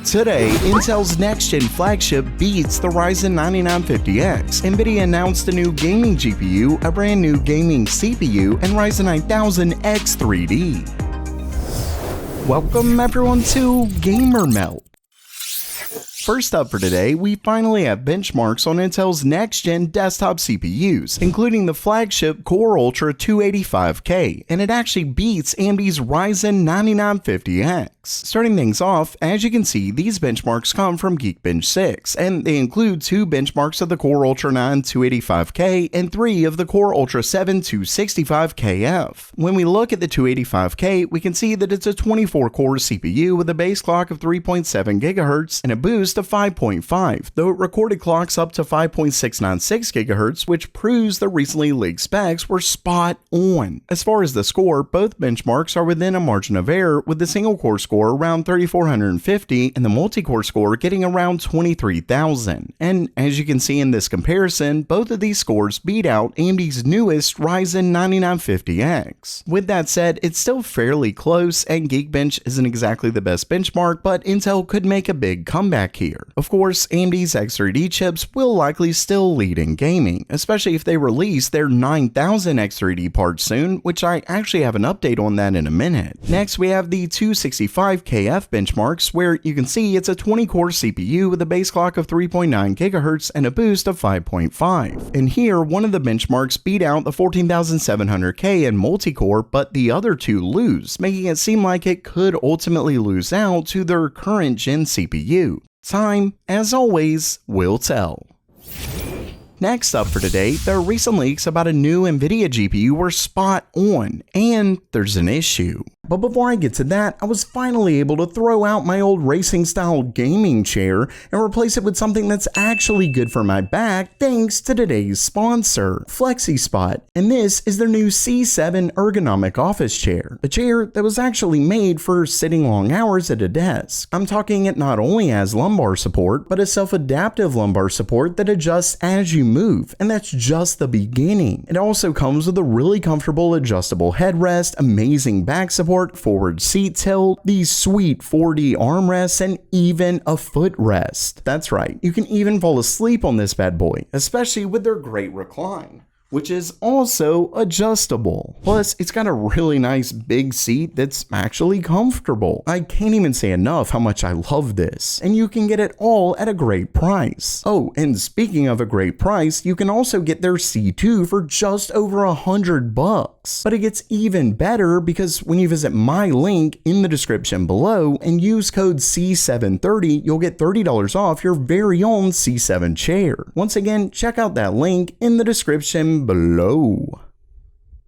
Today, Intel's next-gen flagship beats the Ryzen 9950X. Nvidia announced a new gaming GPU, a brand new gaming CPU, and Ryzen 9000X 3D. Welcome everyone to Gamer Melt. First up for today, we finally have benchmarks on Intel's next-gen desktop CPUs, including the flagship Core Ultra 285K, and it actually beats AMD's Ryzen 9950X. Starting things off, as you can see, these benchmarks come from Geekbench 6, and they include 2 benchmarks of the Core Ultra 9 285K and 3 of the Core Ultra 7 265KF. When we look at the 285K, we can see that it's a 24-core CPU with a base clock of 3.7 GHz and a boost of 5.5, though it recorded clocks up to 5.696 GHz, which proves the recently leaked specs were spot on. As far as the score, both benchmarks are within a margin of error, with the single-core score around 3,450 and the multi-core score getting around 23,000. And as you can see in this comparison, both of these scores beat out AMD's newest Ryzen 9950X. With that said, it's still fairly close, and Geekbench isn't exactly the best benchmark, but Intel could make a big comeback here. Of course, AMD's X3D chips will likely still lead in gaming, especially if they release their 9000 X3D parts soon, which I actually have an update on that in a minute. Next, we have the 265KF benchmarks, where you can see it's a 20-core CPU with a base clock of 3.9 GHz and a boost of 5.5. And here, one of the benchmarks beat out the 14700K in multi-core, but the other two lose, making it seem like it could ultimately lose out to their current gen CPU. Time, as always, will tell. Next up for today, the recent leaks about a new Nvidia GPU were spot on, and there's an issue. But before I get to that, I was finally able to throw out my old racing-style gaming chair and replace it with something that's actually good for my back thanks to today's sponsor, FlexiSpot, and this is their new C7 ergonomic office chair, a chair that was actually made for sitting long hours at a desk. I'm talking it not only has lumbar support, but a self-adaptive lumbar support that adjusts as you move, and that's just the beginning. It also comes with a really comfortable adjustable headrest, amazing back support, forward seat tilt, these sweet 4D armrests, and even a footrest. That's right, you can even fall asleep on this bad boy, especially with their great recline, which is also adjustable. Plus, it's got a really nice big seat that's actually comfortable. I can't even say enough how much I love this, and you can get it all at a great price. Oh, and speaking of a great price, you can also get their C2 for just over $100. But it gets even better because when you visit my link in the description below and use code C730, you'll get $30 off your very own C7 chair. Once again, check out that link in the description below.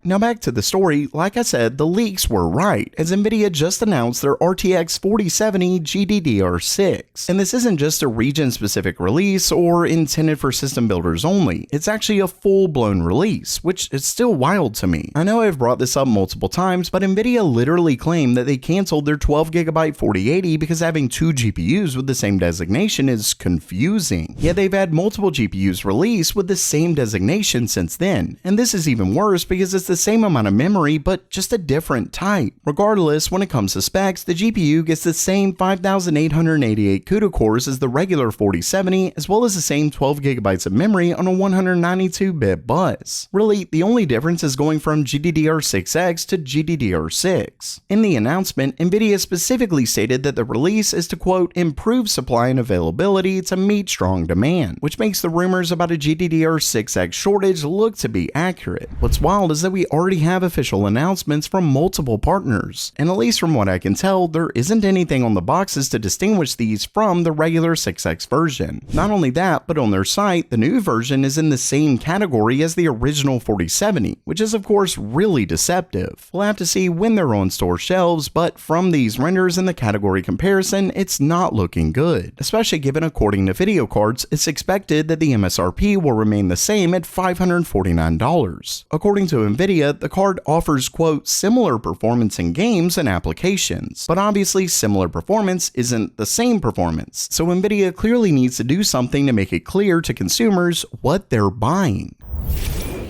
Now back to the story, like I said, the leaks were right, as Nvidia just announced their RTX 4070 GDDR6. And this isn't just a region-specific release or intended for system builders only, it's actually a full-blown release, which is still wild to me. I know I've brought this up multiple times, but Nvidia literally claimed that they canceled their 12GB 4080 because having 2 GPUs with the same designation is confusing. Yet they've had multiple GPUs released with the same designation since then, and this is even worse because it's the same amount of memory, but just a different type. Regardless, when it comes to specs, the GPU gets the same 5,888 CUDA cores as the regular 4070, as well as the same 12GB of memory on a 192-bit bus. Really, the only difference is going from GDDR6X to GDDR6. In the announcement, Nvidia specifically stated that the release is to, quote, improve supply and availability to meet strong demand, which makes the rumors about a GDDR6X shortage look to be accurate. What's wild is that we already have official announcements from multiple partners, and at least from what I can tell, there isn't anything on the boxes to distinguish these from the regular 6X version. Not only that, but on their site, the new version is in the same category as the original 4070, which is of course really deceptive. We'll have to see when they're on store shelves, but from these renders and the category comparison, it's not looking good, especially given according to video cards, it's expected that the MSRP will remain the same at $549. According to Nvidia, the card offers, quote, similar performance in games and applications, but obviously similar performance isn't the same performance, so Nvidia clearly needs to do something to make it clear to consumers what they're buying.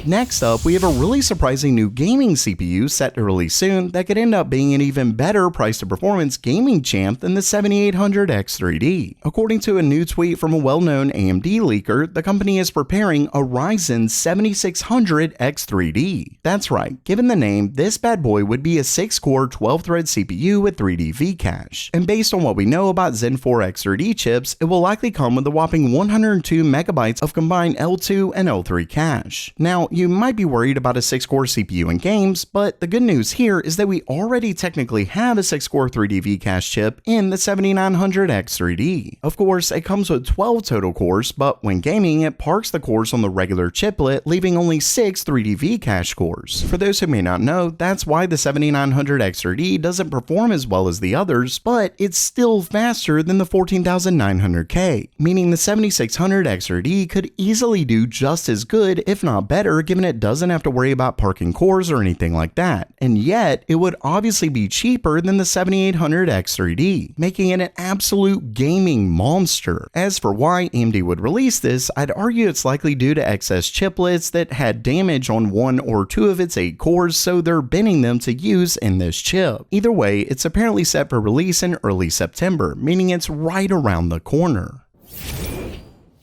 Next up, we have a really surprising new gaming CPU set to release soon that could end up being an even better price to performance gaming champ than the 7800X3D. According to a new tweet from a well-known AMD leaker, the company is preparing a Ryzen 9600X3D. That's right, given the name, this bad boy would be a 6-core 12-thread CPU with 3D V-cache. And based on what we know about Zen 4 X3D chips, it will likely come with a whopping 102 megabytes of combined L2 and L3 cache. Now, you might be worried about a 6-core CPU in games, but the good news here is that we already technically have a 6-core 3D V-cache chip in the 7900X3D. Of course, it comes with 12 total cores, but when gaming, it parks the cores on the regular chiplet, leaving only 6 3D V-cache cores. For those who may not know, that's why the 7900X3D doesn't perform as well as the others, but it's still faster than the 14900K, meaning the 7600X3D could easily do just as good, if not better, given it doesn't have to worry about parking cores or anything like that. And yet, it would obviously be cheaper than the 7800X3D, making it an absolute gaming monster. As for why AMD would release this, I'd argue it's likely due to excess chiplets that had damage on 1 or 2 of its 8 cores, so they're binning them to use in this chip. Either way, it's apparently set for release in early September, meaning it's right around the corner.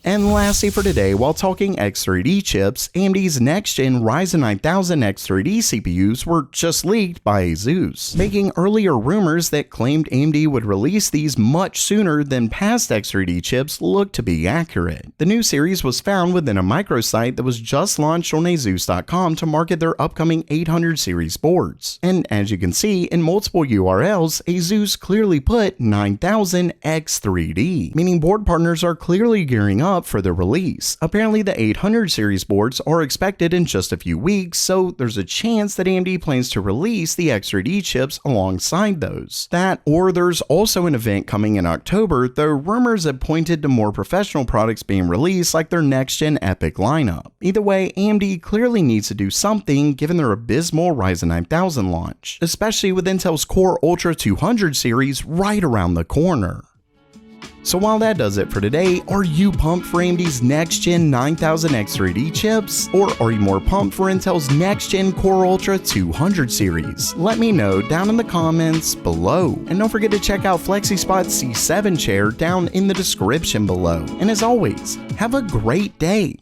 And lastly for today, while talking X3D chips, AMD's next-gen Ryzen 9950X CPUs were just leaked by ASUS, making earlier rumors that claimed AMD would release these much sooner than past X3D chips look to be accurate. The new series was found within a microsite that was just launched on asus.com to market their upcoming 800 series boards. And as you can see, in multiple URLs, ASUS clearly put 9000X3D, meaning board partners are clearly gearing up for the release. Apparently the 800 series boards are expected in just a few weeks, so there's a chance that AMD plans to release the X3D chips alongside those. That, or there's also an event coming in October, though rumors have pointed to more professional products being released like their next-gen EPYC lineup. Either way, AMD clearly needs to do something given their abysmal Ryzen 9000 launch, especially with Intel's Core Ultra 200 series right around the corner. So while that does it for today, are you pumped for AMD's next-gen 9000X3D chips? Or are you more pumped for Intel's next-gen Core Ultra 200 series? Let me know down in the comments below. And don't forget to check out FlexiSpot's C7 chair down in the description below. And as always, have a great day.